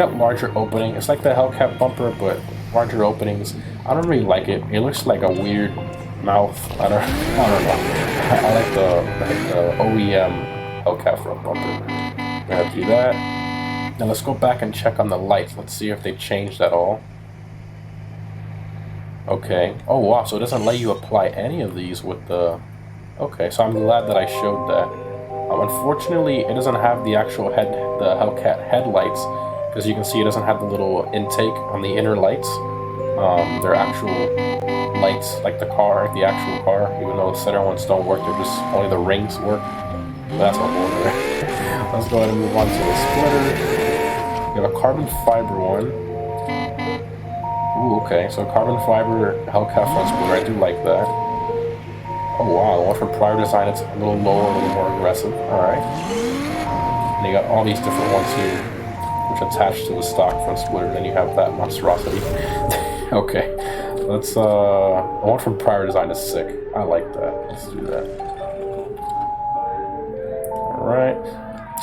got larger opening. It's like the Hellcat bumper, but larger openings. I don't really like it. It looks like a weird mouth. I don't know. I like the OEM Hellcat front bumper. I'm gonna do that. Now let's go back and check on the lights. Let's see if they changed at all. Okay. Oh wow, so it doesn't let you apply any of these with the... Okay, so I'm glad that I showed that. Unfortunately, it doesn't have the actual the Hellcat headlights, because you can see it doesn't have the little intake on the inner lights. They're actual lights, like the car, the actual car, even though the center ones don't work, they're just, only the rings work. But that's a whole other. Let's go ahead and move on to the splitter. We have a carbon fiber one. Ooh, okay, so carbon fiber Hellcat front splitter, I do like that. Oh wow, the one from prior design, it's a little lower, a little more aggressive. Alright. And you got all these different ones here, which attach to the stock front splitter, then you have that monstrosity. Okay. Let's, the one from prior design is sick. I like that. Let's do that. Alright.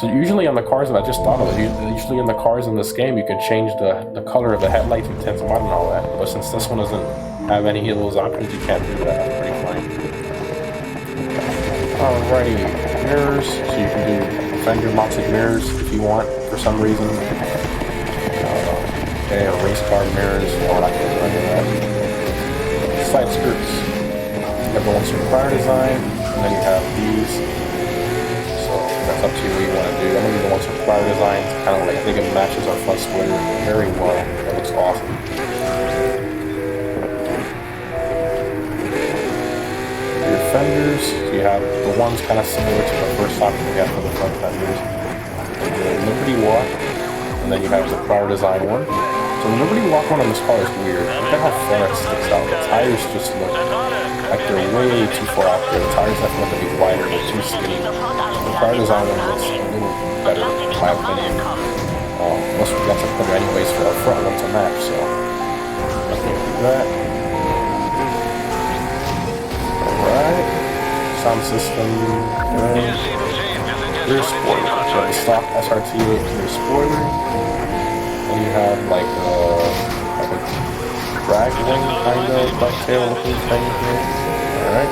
So usually on the cars, I just thought of it, usually in the cars in this game, you can change the color of the headlights and tints them out and all that. But since this one doesn't have any of those options, you can't do that. That's pretty funny. Alrighty, mirrors, so you can do fender mounted mirrors if you want, for some reason. Okay, race car mirrors, no, I can't do any of that. Side skirts, you have the ones from prior design, and then you have these, so that's up to you what you want to do. I'm going to do the ones from prior design, kind of like, I think it matches our front splitter very well, it looks awesome. Fenders, so you have the ones kind of similar to the first option we have for the front fenders. The Liberty Walk, and then you have the prior design one. So the Liberty Walk one on this car is weird. Look at how far it sticks out. The tires just look like they're way too far out there. The tires have to be wider, they're too skinny. The prior design one looks a little better, in my opinion. Plus we got to put it anyways for our front one to match, so let's do that. Alright, sound system, rear spoiler, so the stock SRT rear spoiler, and you have like a drag wing kind of ducktail looking thing here, alright,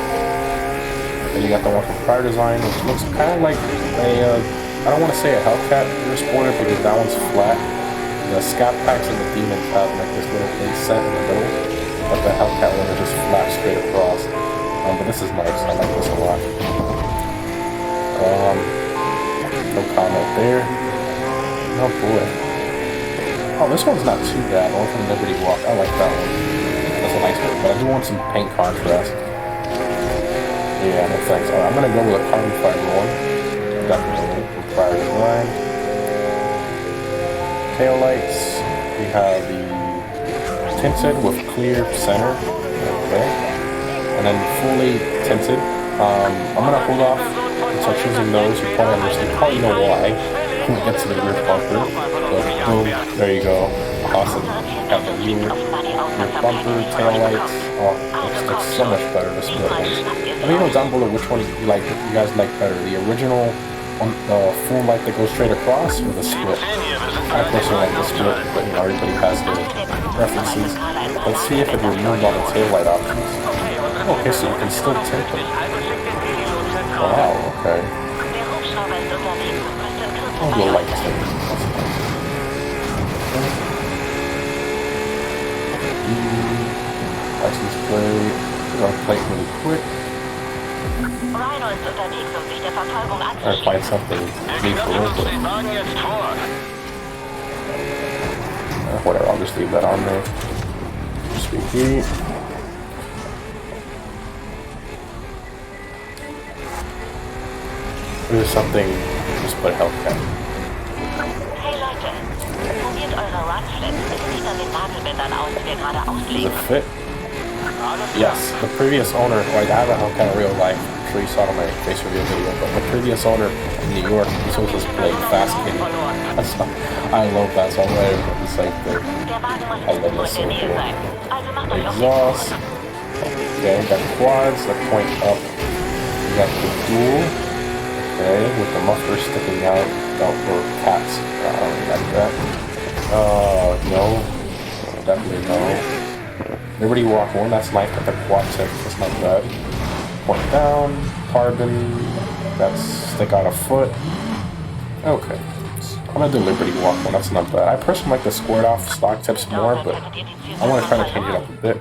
then you got the one from prior design, which looks kind of like a, I don't want to say a Hellcat rear spoiler because that one's flat. The Scat Packs and the Demons have like this little inset in the middle, but the Hellcat one is just flat straight across. But this is nice, I like this a lot. No comment there. Oh boy. Oh, this one's not too bad. The one from Liberty Walk, I like that one. That's a nice one, but I do want some paint contrast. Yeah, no thanks. Alright, I'm gonna go with a carbon fiber one. Definitely, from prior design. Tail lights. We have the tinted with clear center. Okay. And then fully tinted. I'm gonna hold off until choosing those. You probably understand. You probably know why. When we get to the rear bumper. So boom, there you go. Awesome. Got the rear bumper, tail lights. Oh, it looks so much better. The split ones. Let me know down below which one you guys like better. The original, the full light that goes straight across, or the split. I personally like the split, but you know everybody has their preferences. Let's see if it removed all the tail light options. Okay, so you can still tint them. Wow, okay. I'll go like tint. License plate. Put our plate really quick. I'll find something neat for it. Whatever, I'll just leave that on there. Sweet heat. Here's something, just put Hellcat. Hey Leute, probiert eure Runflats bitte nicht an den Nagelbändern aus, die wir gerade Does auslegen. it fit? Yes, the previous owner, like I have a Hellcat in real life, I'm sure you saw it on my face review video, but the previous owner in New York, he was just playing Fast Kitty. I love that, so I'm ready for the same thing. I love this so cool. Exhaust. Okay, got quads that point up. You got the dual. Okay, with the muffler sticking out for cats. I don't like that. No. Definitely no. Liberty Walk 1, that's nice, but the quad tip, that's not bad. Point down, carbon, that's stick out a foot. Okay. I'm gonna do Liberty Walk 1, that's not bad. I personally like the squared off stock tips more, but I want to try to change it up a bit.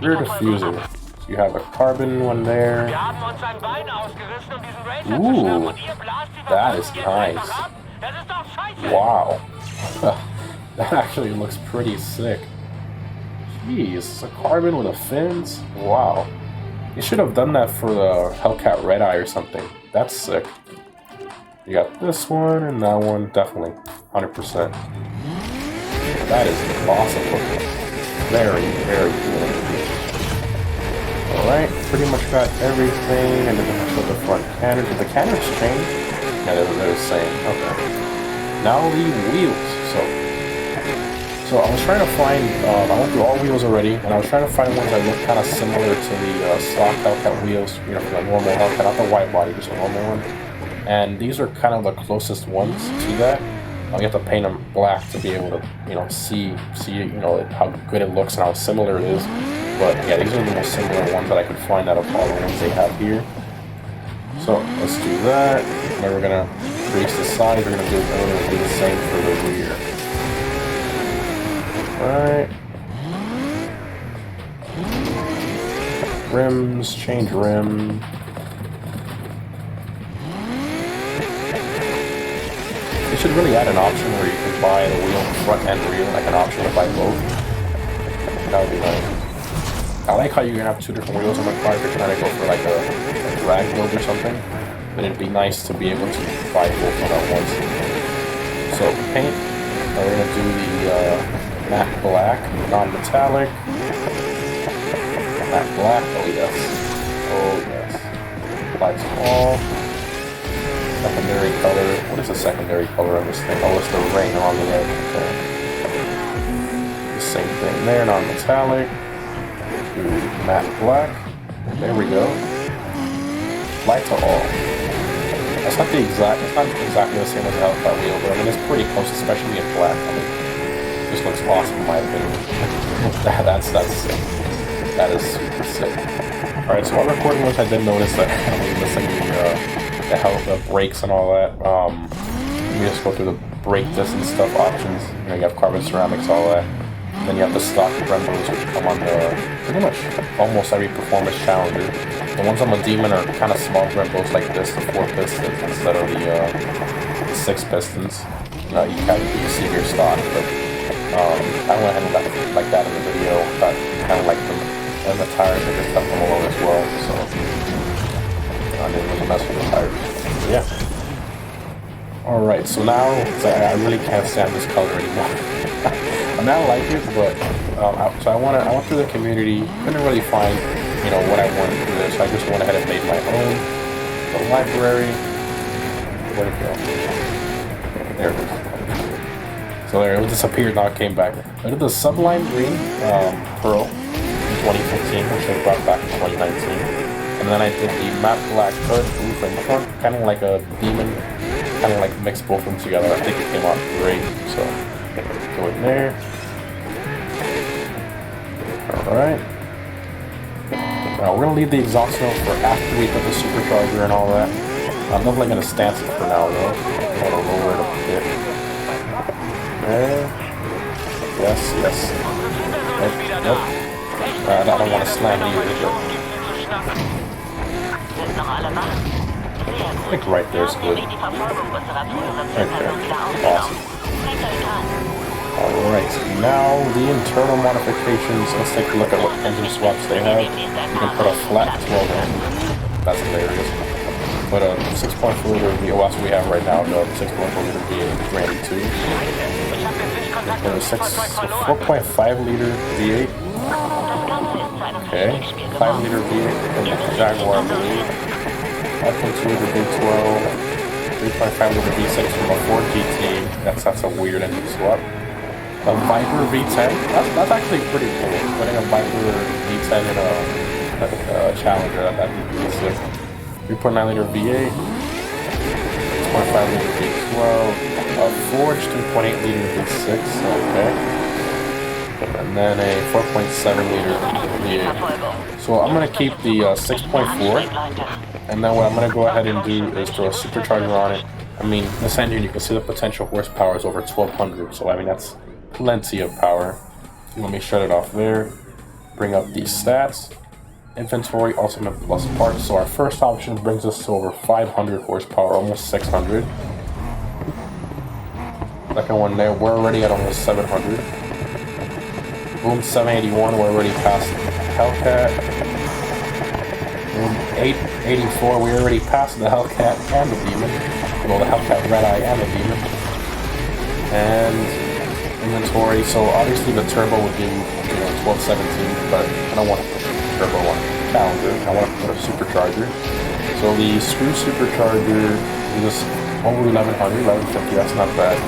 Rear diffuser. So you have a carbon one there. Ooh, that is nice. Wow. That actually looks pretty sick. Jeez, it's a carbon with a fins? Wow. You should have done that for the Hellcat Red Eye or something. That's sick. You got this one and that one, definitely. 100%. That is awesome looking. Very, very cool. Alright, pretty much got everything. And then the front cannon. Did the cannons change? Yeah, they're the same. Okay. Now the wheels. So I was trying to find, I went through all wheels already, and I was trying to find ones that look kind of similar to the stock Hellcat wheels, you know, for the normal Hellcat, not the wide body, just a normal one. And these are kind of the closest ones to that. You have to paint them black to be able to, you know, see, you know, how good it looks and how similar it is. But yeah, these are the most similar ones that I could find out of all the ones they have here. So let's do that. And then we're gonna crease the sides. We're gonna do the same for the rear. Alright. Rims, change rim. They should really add an option where you can buy the wheel front and rear, like an option to buy both. That would be nice. I like how you're gonna have two different wheels on the car if you're trying to go for like a drag build or something. But it'd be nice to be able to buy both of them at once. So paint, we're gonna do the matte black, non-metallic. Matte black, oh yes. Oh yes. Lights all. Secondary color. What is the secondary color of this thing? Oh, it's the ring on the edge. Okay. The same thing there, non-metallic. Matte black. There we go. Light to all. It's not exactly the same as the Hellcat wheel, but I mean it's pretty close, especially in black. I mean, it just looks awesome in my opinion. That's sick. That is super sick. Alright, so while recording this, I did notice that I'm missing the brakes and all that. Let me just go through the brake distance stuff options. You know, you have carbon ceramics, all that. And then you have the stock Brembos, which come on pretty much almost every performance challenger. The ones on the Demon are kind of small Brembos like this, the 4 pistons instead of the 6 pistons. You can see your stock, but I went ahead and left it like that in the video. Got kind of like them, and the tires, I just left them alone as well. So I didn't really mess with the tires. Yeah. Alright, so now I really can't stand this color anymore. I mean, I like it, but so I went through the community, couldn't really find, you know, what I wanted to do, so I just went ahead and made my own. The library, where'd it go? There it is. So there, it disappeared, now it came back. I did the Sublime Green Pearl in 2015, which I brought back in 2019. And then I did the matte black hood, roof and front, kind of like a Demon, kind of like mixed both of them together. I think it came out great, so go in there. Alright. Now we're going to leave the exhaust note for after we put the supercharger and all that. I'm definitely going to stance it for now though. I'm going to lower it a bit. Okay. Yes. Nope. I don't want to slam it either, but I think right there's good. Right there. Awesome. Alright, now the internal modifications. Let's take a look at what engine swaps they have. You can put a flat 12 in. That's hilarious. Put a 6.4 liter V8. Well, that's what we have right now, the 6.4 liter V8 Granny 2. Put a 4.5 liter V8. Okay, 5 liter V8 from the Jaguar V8. 5.2 liter V12. 3.5 liter V6 from a Ford GT. That's a weird engine swap. A Viper V10. That's actually pretty cool. Putting a Viper V10 in a Challenger, that'd be pretty sick. 3.9 liter V8. 6.5 liter V12. a forged 3.8 liter V6, okay. And then a 4.7 liter V8. So I'm going to keep the 6.4. And then what I'm going to go ahead and do is throw a supercharger on it. I mean, this engine, you can see the potential horsepower is over 1200. So, I mean, that's plenty of power. Let me shut it off there. Bring up these stats. Inventory, ultimate plus parts. So our first option brings us to over 500 horsepower, almost 600. Second one there, we're already at almost 700. Boom, 781, we're already past Hellcat. Boom, 884, we're already past the Hellcat and the Demon. Well, the Hellcat Red Eye and the Demon. And inventory, so obviously the turbo would do 1217, but I don't want to put turbo on Challenger. I want to put a supercharger. So the screw supercharger is over 1100, 1150, that's not bad.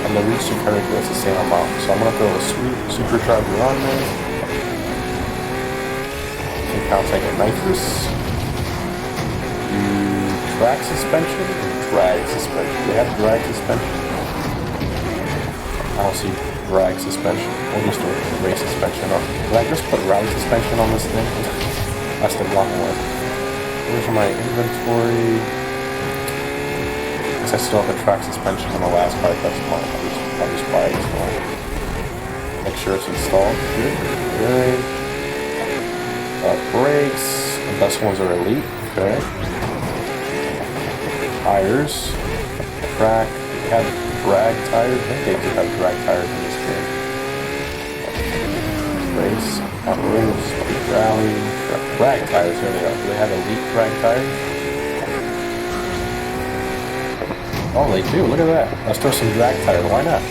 And the reach supercharger is the same amount. So I'm going to throw a screw supercharger on there. Take calculating nitrous. Do track suspension or drag suspension? Do they have drag suspension? I don't see drag suspension. We'll just do race suspension on. Did I just put rally suspension on this thing? That's the block one. Where's my inventory? I guess I still have the track suspension on the last part. That's mine. I'll just buy this one. Make sure it's installed. Good. Brakes. The best ones are elite. Okay. Tires. Track. We had drag tires. I think they do have drag tires in this game. Race. Not race. Rally. Drag tires. There they are. Do they have elite drag tires? Oh, they do. Look at that. Let's throw some drag tires. Why not?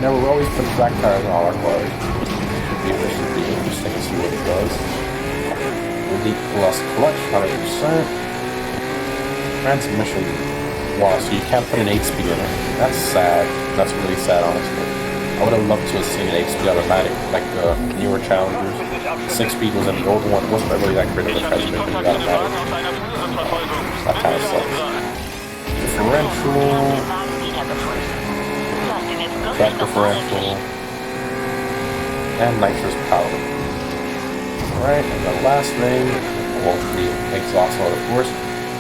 Never always put drag tires on all our cars. Should be interesting to see what it does. Elite plus clutch, 100%. Transmission. Wow, so you can't put an 8-speed in it. That's sad. That's really sad, honestly. I would have loved to have seen an 8-speed automatic, like the newer Challengers. 6-speed was in the old one. It wasn't really that great of a transmission automatic. That kind of sucks. Differential. Track differential. And nitrous powder. Alright, and the last thing, well, the exhaust mode, of course.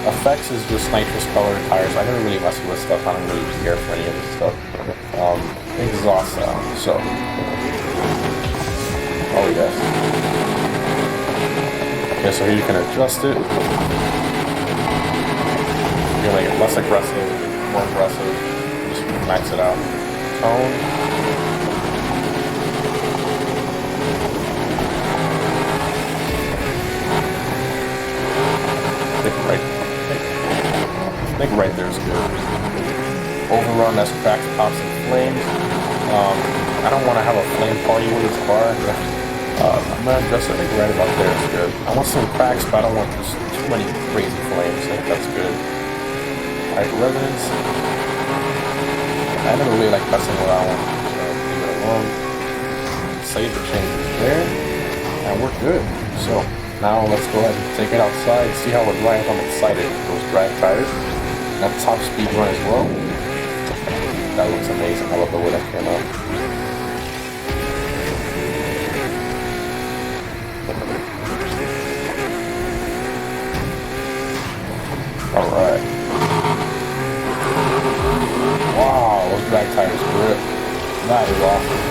Effects is just nitrous colored tires. I never really mess with this stuff. I don't really care for any of this stuff. Exhaust sound. So, oh yes. Okay, so here you can adjust it. You can make it less aggressive, more aggressive. Just max it out. Tone. I think right there is good. Overrun, that's cracks, pops, and flames. I don't want to have a flame party with this car. I'm going to adjust it. I think right about there is good. I want some cracks, but I don't want just too many crazy flames. I think that's good. Alright, resonance. I never really like messing around, so leave it alone. Save the changes there. And we're good. So, now let's go ahead and take it outside, see how it drives. I'm excited. Those drag tires. That top speed run as well. That looks amazing. I love the way that came out. Alright. Wow, those drag tires grip. That is awesome.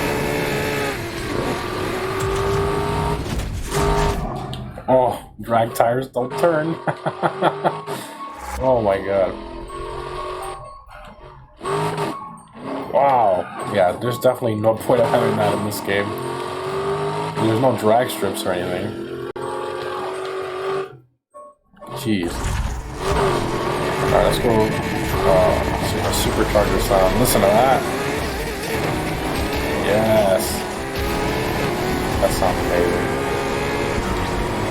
Oh, drag tires don't turn. Oh my god. Wow. Yeah, there's definitely no point of having that in this game. There's no drag strips or anything. Jeez. Alright, let's go. Supercharger sound. Listen to that. Yes. That sounds amazing.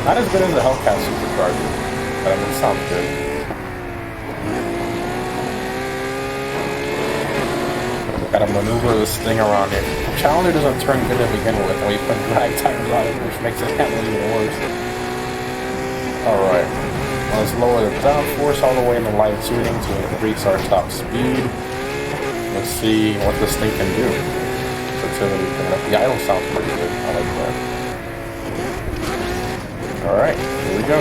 Not as good as the Hellcat supercharger, but I mean, it sounds good. Gotta maneuver this thing around here. Challenger doesn't turn good to begin with when you put drag tires on it, which makes it handle even worse. Alright. Let's lower the downforce all the way in the light tuning to increase our top speed. Let's see what this thing can do. The idle sounds pretty good. I like that. Alright, here we go.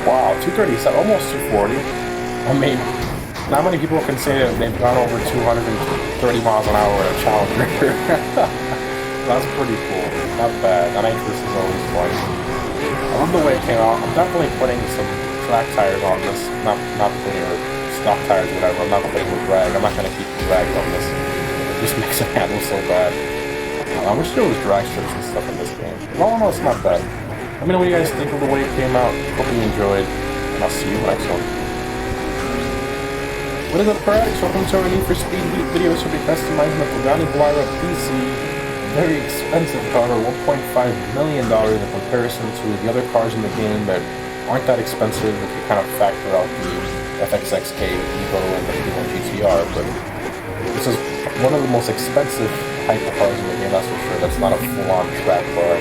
Wow, 237, almost 240. I mean, not many people can say that they've gone over 230 miles an hour in a Challenger. That's pretty cool. Not bad. I think this is always fun. I love the way it came out. I'm definitely putting some track tires on this. Not putting or stock tires, whatever. I'm not putting with drag. I'm not going to keep the drag on this. Just because it handles so bad. I wish there was drag strips and stuff in this game. All in all, it's not bad. Let me know what you guys think of the way it came out. Hope you enjoyed, and I'll see you next one. What is up, Paradox? Welcome to our Need for Speed videos. We'll be customizing the Pagani Huayra PC. Very expensive car, $1.5 million in comparison to the other cars in the game that aren't that expensive if you kind of factor out the FXXK, Evo, and the P1 GTR. But this is one of the most expensive hypercars in the game, that's for sure. That's not a full-on track car.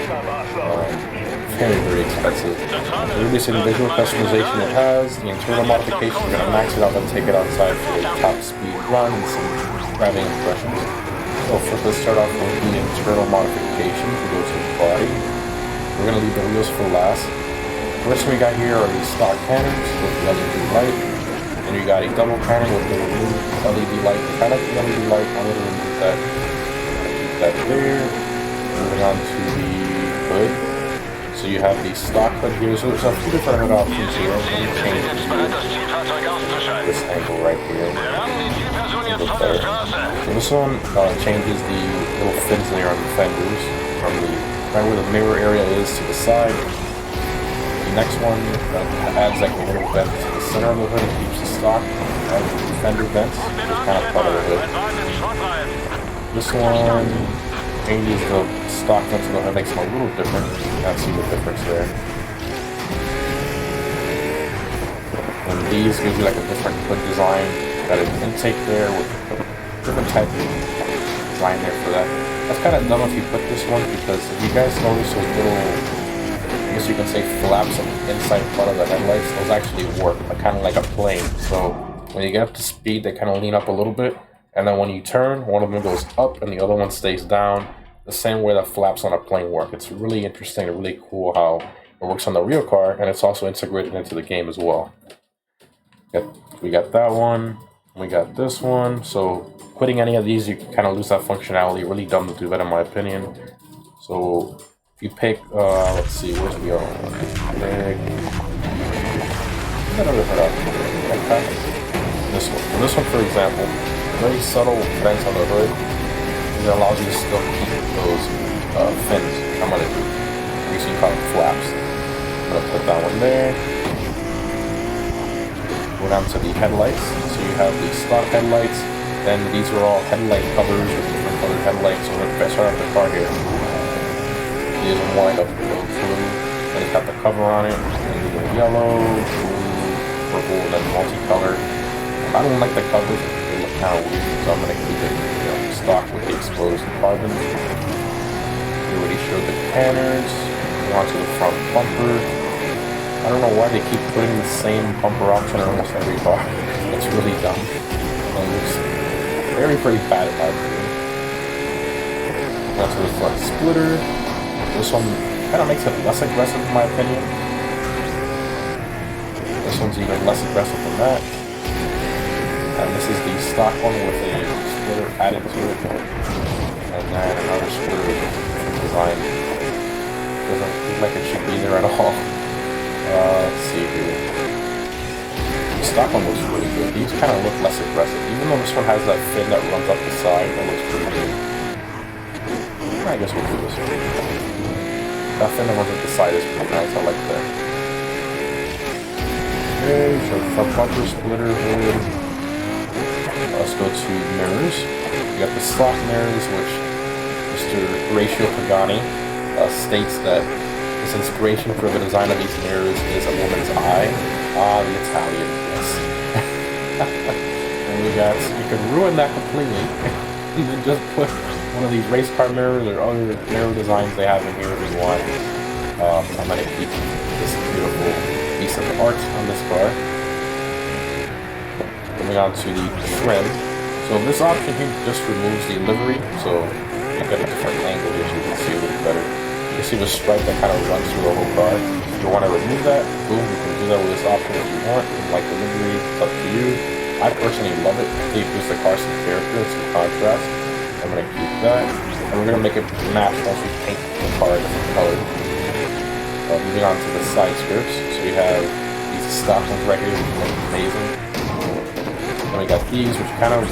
Very, very expensive. We're going to be seeing the visual customization it has, the internal modifications, we're going to max it out and take it outside for a top speed run and some driving impressions. So first let's start off with the internal modifications. We go to the body. We're going to leave the wheels for last. First thing we got here are these stock cannons with the LED light. And you got a double cannon with the new LED light. Kind of the LED light, I'm going to remove that. Keep that there. Moving on to the hood. So you have the stock hood here, so there's a few different hood options here. You can change this angle right here. So this one changes the little fins there on the fenders, from the right where the mirror area is to the side. The next one adds like a little vent to the center of the hood and keeps the stock fender vents, just kind of part of the hood. This one changes the stock vents to the hood, makes them a little different. You can see the difference there. And these gives you like a different hood design. Got an intake there with different type of design there for that. That's kind of dumb if you put this one, because if you guys notice those little, I guess you can say, flaps on the inside part of the headlights, those actually work, kind of like a plane. So when you get up to speed, they kind of lean up a little bit. And then when you turn, one of them goes up and the other one stays down, the same way that flaps on a plane work. It's really interesting and really cool how it works on the real car, and it's also integrated into the game as well. We got that one, we got this one. So putting any of these, you can kind of lose that functionality. Really dumb to do that in my opinion. So if you pick, let's see, where's the other one? This one. And this one, for example, very subtle vents on the hood. It allows you to still keep those fins. I'm going to do. You see, call them flaps. I'm going to put that one there. Go down to the headlights. So you have the stock headlights. Then these are all headlight covers with different colored headlights. So we're going to start off the car here. These are white up to blue. And it's got the cover on it. And yellow, blue, purple, and then multicolored. I don't like the covers. They look kind of weird, so I'm going to keep it stock with the exposed carbon. We already showed the canners. Go on to the front bumper. I don't know why they keep putting the same bumper option in almost every car. It's really dumb. It looks pretty bad in my opinion. Go on to the front splitter. This one kind of makes it less aggressive in my opinion. This one's even less aggressive than that. And this is the stock one with a splitter added to it. And then another splitter with a different design. Doesn't look like it should be there at all. Let's see here. The stock one looks really good. These kind of look less aggressive. Even though this one has that fin that runs up the side, that looks pretty good. I guess we'll do this one. That fin that runs up the side is pretty nice. I like that. Okay, so front bumper, splitter, hood. Let's go to mirrors. You got the slot mirrors, which Mr. Horatio Pagani states that his inspiration for the design of these mirrors is a woman's eye. Ah, the Italian, yes. And you can ruin that completely. And then just put one of these race car mirrors or other mirror designs they have in here if you want. I'm going to keep this beautiful piece of art on this car. Moving on to the trim. So this option here just removes the livery, so you get a different angle here so you can see a little better. You can see the stripe that kind of runs through the whole car. If you want to remove that, boom, you can do that with this option if you want. If you like the livery, it's up to you. I personally love it. It gives the car some character and some contrast. I'm going to keep that. And we're going to make it match once we paint the car a different color. Moving on to the side skirts. So we have these stock ones right here, which look amazing. And we got these, which kind of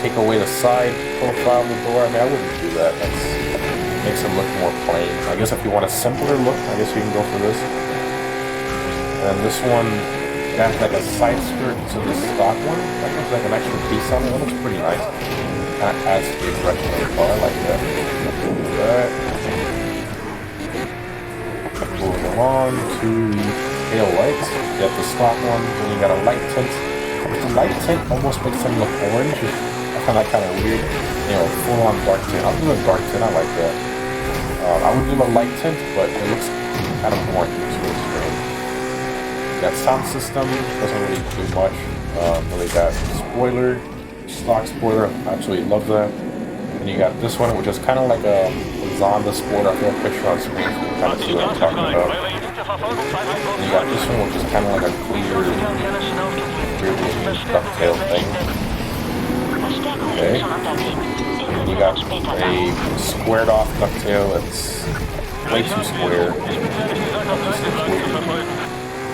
take away the side profile of the door. I mean, I wouldn't do that. That makes it look more plain. I guess if you want a simpler look, I guess you can go for this. And this one, it has like a side skirt to the stock one. That looks like an extra piece on it. It looks pretty nice. Kind of adds to the impression of the car. I like that. That. Moving along to the tail lights. You got the stock one, and you got a light tint. The light tint almost makes them look orange. I find that kind of weird. You know, full on dark tint. I'll do a dark tint. I like that. I would do a light tint, but it looks kind of orange to the screen. That sound system doesn't really do much. Really got spoiler, stock spoiler. I absolutely love that. And you got this one, which is kind of like a Zonda spoiler. I'll throw a picture on screen so you can kind of see what I'm talking about. And you got this one, which is kind of like a clear ducktail thing. Okay. And you got a squared off ducktail that's way too square.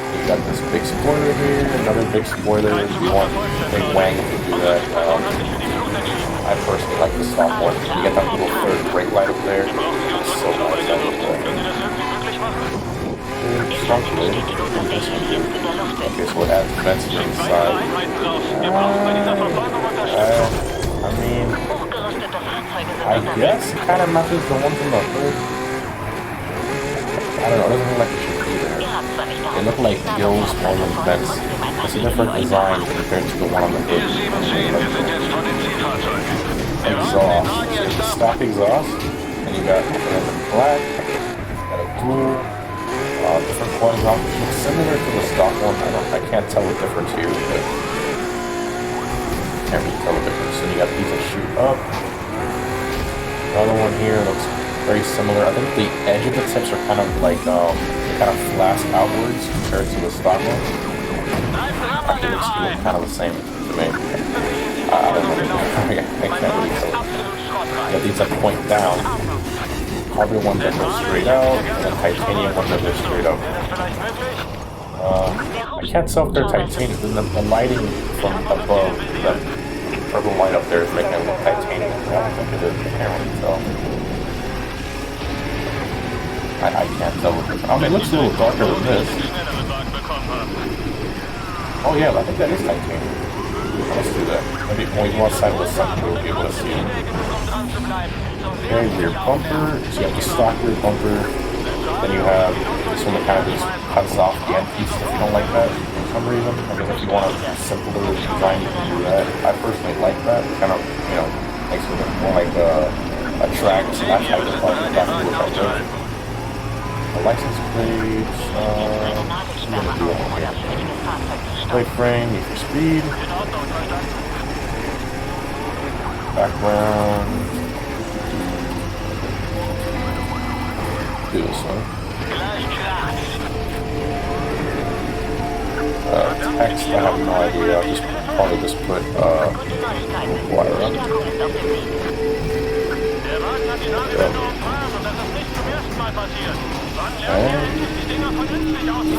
You got this big spoiler here, another big spoiler. If you want a big wang to do that. I personally like the soft one. You get that little third brake light up there. It's so nice. I love that. Trunk lid. Okay, so it adds vents to the side. I mean, I guess it kind of matches the ones in the hood. I don't know, it doesn't look like it should be there. They look like gills more than vents. It's a different design compared to the one on the hood. Exhaust. So it's a stock exhaust, and you got black, got a dual, different quad exhaust, which looks similar to the stock one. I can't tell the difference here, but can't really tell the difference. So you got these that shoot up. Another one here looks very similar. I think the edge of the tips are kind of like they kind of flash outwards compared to the stock one. I think it's kind of the same to me. I don't know. I can't really tell. You got these that point down. Carbon ones that go straight out, and then titanium ones that go straight up. I can't tell if they're titanium. The lighting from above, that purple light up there is making it look titanium. I don't think it is. I can't really tell. I can't tell. I mean, it looks a little darker than this. Oh yeah, I think that is titanium. Let's do that. Maybe when we go outside with the sun, we'll be able to see it. Okay, rear bumper. So you have the stock rear bumper. Then you have this one that kind of just cuts off the end piece if you don't like that for some reason. I guess if you want a simpler design, you can do that. I personally like that. It kind of, you know, makes it look more like a track slash hydroponic document right there. The license plate, plate frame, need for speed. Background. Do this one. Text, I have no idea. I'll just probably just put water on it.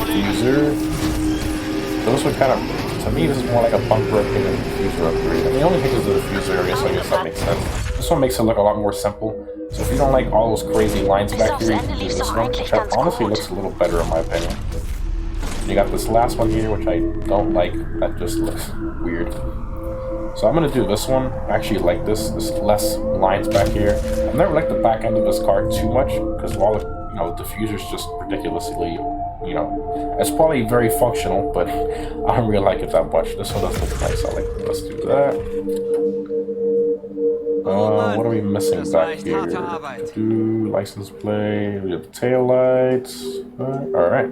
Diffuser. Those are kind of, to me, this is more like a bumper upgrade than a diffuser upgrade. I mean, the only thing is the diffuser area, so I guess that makes sense. This one makes it look a lot more simple. So if you don't like all those crazy lines back here, you can do this one, which honestly looks a little better in my opinion. You got this last one here, which I don't like. That just looks weird. So I'm gonna do this one. I actually like this. There's less lines back here. I've never liked the back end of this car too much because while the diffuser's just ridiculously, it's probably very functional, but I don't really like it that much. This one does look nice. I like it. Let's do that. What are we missing back here? Do license plate. We have the tail lights. All right.